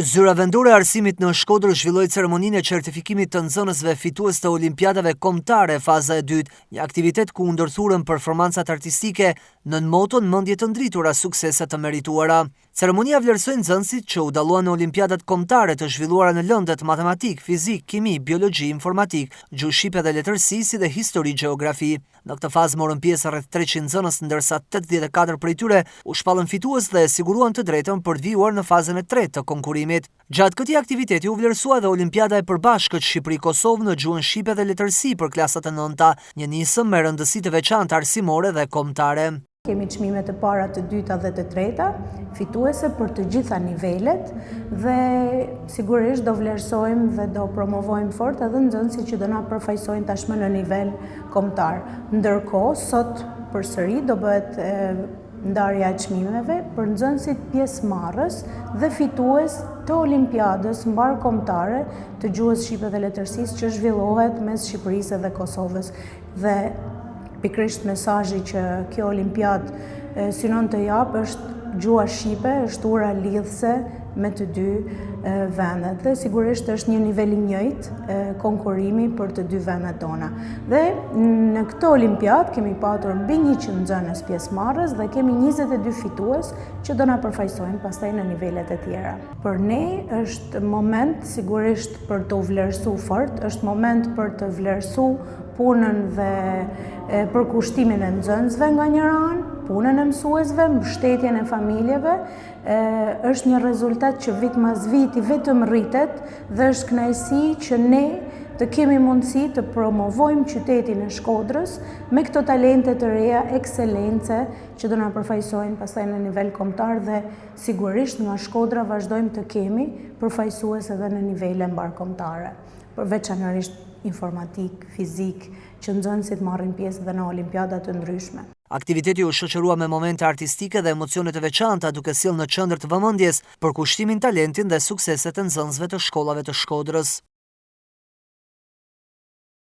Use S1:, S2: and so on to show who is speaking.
S1: Zyra vendore e arsimit në Shkodër zhvilloi ceremoninë e certifikimit të nxënësve fitues të Olimpiadave kombëtare faza e dytë, një aktivitet ku u ndërthurën performancat artistike nën moton mendje të ndritura, suksese të merituara. Ceremonia vlerësoi nxënësit që u dalluan në Olimpiadat kombëtare të zhvilluara në lëndet matematik, fizik, kimi, biologji, informatik, gjuhë shqipe dhe letërsi si dhe histori gjeografi. Në këtë fazë morën pjesë rreth 300 nxënës, ndërsa 84 prej tyre u shpallën fitues dhe siguruan të drejtën për të vijuar në fazën e tretë të konkurimit. Gjatë këtij aktiviteti u vlerësua dhe Olimpiada e përbashkët Shqipëri-Kosovë në gjuhën shqipe dhe letërsi për klasat e 9-ta, një nisëm me rëndësi të veçantë arsimore dhe kombëtare.
S2: Kemi çmimet e para, të dyta dhe të treta, fituese për të gjitha nivelet dhe sigurisht do vlerësojmë dhe do promovojmë fort edhe nxënësit që do na përfaqësojnë tashmë në nivel kombëtar. Ndërkohë, sot përsëri do bëhet ndarja e çmimeve për nxënësit pjesëmarrës dhe fitues të Olimpiadës mbarkombëtare të gjuhës shqipe dhe letërsisë që zhvillohet mes Shqipërisë dhe Kosovës. Dhe pikërisht mesazhi që kjo Olimpiadë synon të japë është gjuha shqipe, është ura lidhëse me të dy vendet dhe sigurisht është një nivel i njëjtë konkurimi për të dy vendet tona. Dhe në këtë Olimpiadë kemi patur mbi 100 nxënës pjesëmarrës dhe kemi 22 fitues që do na përfaqësojnë pastaj në nivelet e tjera. Për ne është moment sigurisht për të vlerësuar fort, është moment për të vlerësuar punën dhe përkushtimin e nxënësve nga njëra anë, punën e mësuesve, mbështetjen e familjeve, është një rezultat që vit mas viti vetëm rritet dhe është kënaqësi që ne të kemi mundësi të promovojmë qytetin e Shkodrës me këto talente të reja, ekselence që do na përfaqësojnë pastaj në nivel kombëtar dhe sigurisht nga Shkodra vazhdojmë të kemi përfaqësues edhe në nivele mbarkombëtare, veçanërisht informatik, fizik, që nxënësit marrin pjesë dhe në olimpiada të ndryshme.
S1: Aktiviteti u shoqërua me momente artistike dhe emocione të veçanta, duke sjellë në qendër të vëmendjes përkushtimin, talentin dhe sukseset e nxënësve të shkollave të Shkodrës.